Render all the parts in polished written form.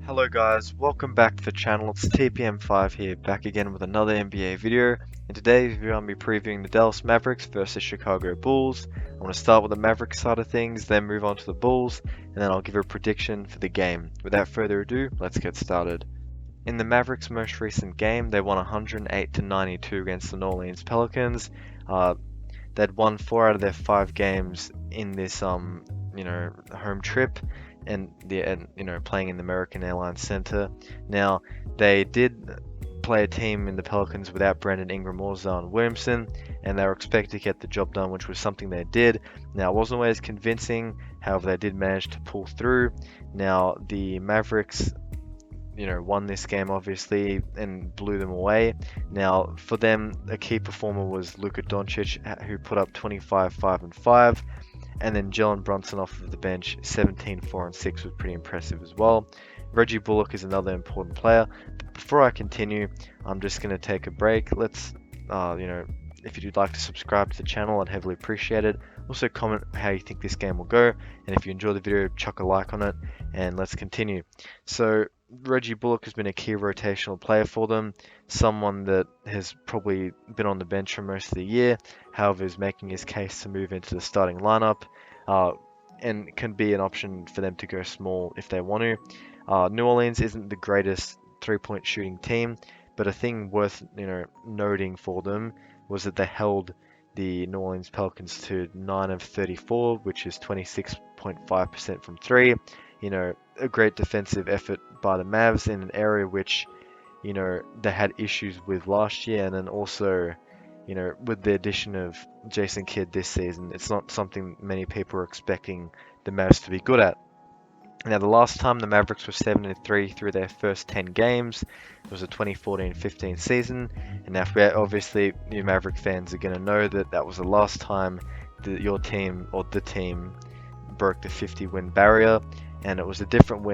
Hello guys, welcome back to the channel. It's TPM5 here, back again with another NBA video. In today's video, I'm going to be previewing the Dallas Mavericks versus Chicago Bulls. I'm going to start with the Mavericks side of things, then move on to the Bulls, and then I'll give a prediction for the game. Without further ado, let's get started. In the Mavericks' most recent game, they won 108 to 92 against the New Orleans Pelicans. They'd won 4 out of their 5 games in this home trip, and playing in the American Airlines Center. Now they did play a team in the Pelicans without Brandon Ingram or Zion Williamson, and they were expected to get the job done, which was something they did. Now it wasn't always convincing, however they did manage to pull through. Now the Mavericks won this game obviously and blew them away. Now for them, a key performer was Luka Doncic, who put up 25, 5 and 5. And then Jalen Brunson off of the bench, 17, 4 and 6 was pretty impressive as well. Reggie Bullock is another important player. But before I continue, I'm just going to take a break. Let's, if you'd like to subscribe to the channel, I'd heavily appreciate it. Also comment how you think this game will go. And if you enjoy the video, chuck a like on it. And let's continue. So Reggie Bullock has been a key rotational player for them, someone that has probably been on the bench for most of the year, however is making his case to move into the starting lineup, and can be an option for them to go small if they want to. New Orleans isn't the greatest three-point shooting team, but a thing worth noting for them was that they held the New Orleans Pelicans to 9 of 34, which is 26.5% from three. A great defensive effort by the Mavs in an area which, they had issues with last year, and then also, with the addition of Jason Kidd this season, it's not something many people are expecting the Mavs to be good at. Now, the last time the Mavericks were 7-3 through their first 10 games was the 2014-15 season, and now obviously you Maverick fans are going to know that that was the last time that your team or the team broke the 50-win barrier. And it was a different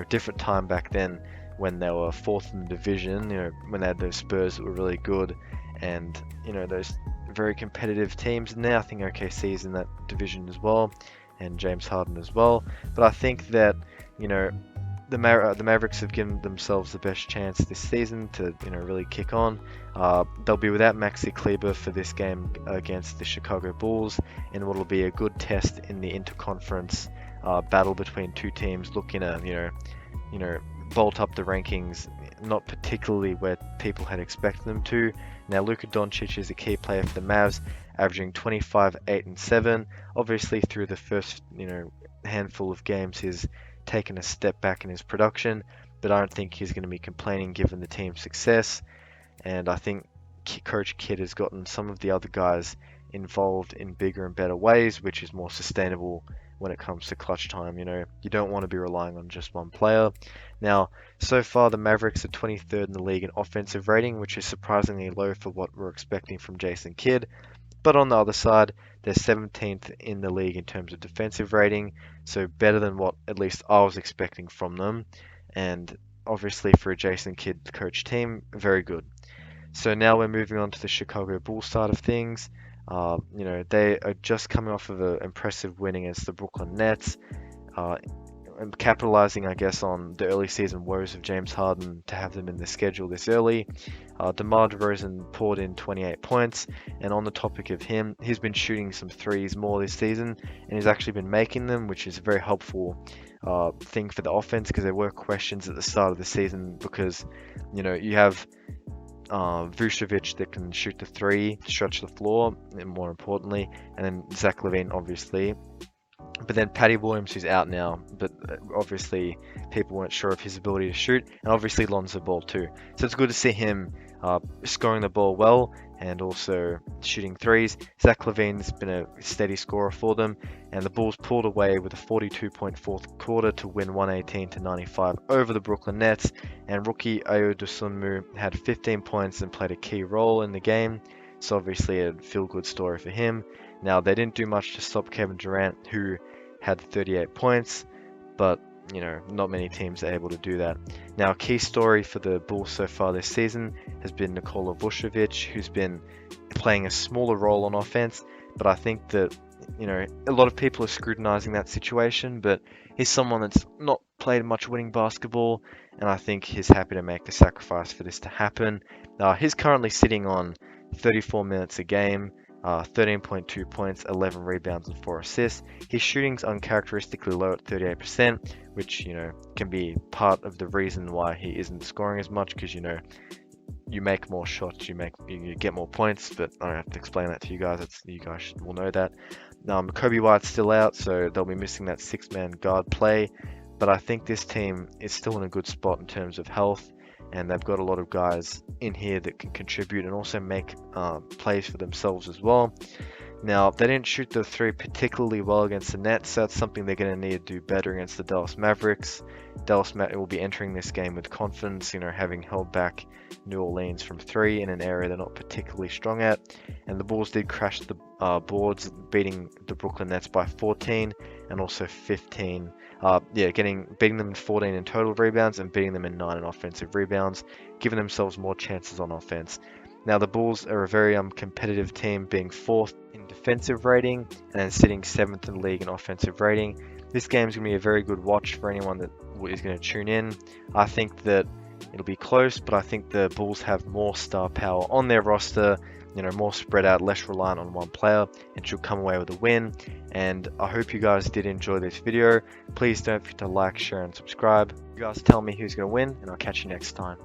different time back then when they were fourth in the division, when they had those Spurs that were really good, and, those very competitive teams. And now I think OKC's in that division as well, and James Harden as well. But I think that, the Mavericks have given themselves the best chance this season to, really kick on. They'll be without Maxi Kleber for this game against the Chicago Bulls, and what'll be a good test in the interconference battle between two teams looking to, bolt up the rankings, not particularly where people had expected them to. Now, Luka Doncic is a key player for the Mavs, averaging 25, 8 and 7. Obviously, through the first, handful of games, he's taken a step back in his production, but I don't think he's going to be complaining given the team's success. And I think Coach Kidd has gotten some of the other guys involved in bigger and better ways, which is more sustainable when it comes to clutch time. You don't want to be relying on just one player. Now, so far the Mavericks are 23rd in the league in offensive rating, which is surprisingly low for what we're expecting from Jason Kidd. But on the other side, they're 17th in the league in terms of defensive rating, so better than what at least I was expecting from them. And obviously for a Jason Kidd coach team, very good. So now we're moving on to the Chicago Bulls side of things. They are just coming off of an impressive win against the Brooklyn Nets, and capitalizing, I guess, on the early season woes of James Harden to have them in the schedule this early. DeMar DeRozan poured in 28 points, and on the topic of him, he's been shooting some threes more this season, and he's actually been making them, which is a very helpful thing for the offense, because there were questions at the start of the season because, you have Vucevic that can shoot the three, stretch the floor, and more importantly, and then Zach LaVine, obviously. But then Patty Williams, who's out now, but obviously people weren't sure of his ability to shoot, and obviously Lonzo Ball too. So it's good to see him scoring the ball well and also shooting threes. Zach LaVine's been a steady scorer for them, and the Bulls pulled away with a 42-point fourth quarter to win 118-95 over the Brooklyn Nets, and rookie Ayo Dosunmu had 15 points and played a key role in the game, so obviously a feel-good story for him. Now, they didn't do much to stop Kevin Durant, who had 38 points, but not many teams are able to do that. Now, a key story for the Bulls so far this season has been Nikola Vucevic, who's been playing a smaller role on offense, but I think that you know, a lot of people are scrutinizing that situation, but he's someone that's not played much winning basketball, and I think he's happy to make the sacrifice for this to happen. He's currently sitting on 34 minutes a game, 13.2 points, 11 rebounds, and 4 assists. His shooting's uncharacteristically low at 38%, which, you know, can be part of the reason why he isn't scoring as much, because, you know, you make more shots, you get more points, but I don't have to explain that to you guys. You guys will know that. Kobe White's still out, so they'll be missing that six-man guard play. But I think this team is still in a good spot in terms of health, and they've got a lot of guys in here that can contribute and also make plays for themselves as well. Now, they didn't shoot the three particularly well against the Nets, so that's something they're going to need to do better against the Dallas Mavericks. Dallas will be entering this game with confidence, you know, having held back New Orleans from three in an area they're not particularly strong at. And the Bulls did crash the boards, beating the Brooklyn Nets by 14 and also 15. Beating them in 14 in total rebounds and beating them in 9 in offensive rebounds, giving themselves more chances on offense. Now, the Bulls are a very competitive team, being 4th in defensive rating and then sitting 7th in the league in offensive rating. This game is going to be a very good watch for anyone that is going to tune in. I think that it'll be close, but I think the Bulls have more star power on their roster, you know, more spread out, less reliant on one player, and should come away with a win. And I hope you guys did enjoy this video. Please don't forget to like, share, and subscribe. You guys tell me who's going to win, and I'll catch you next time.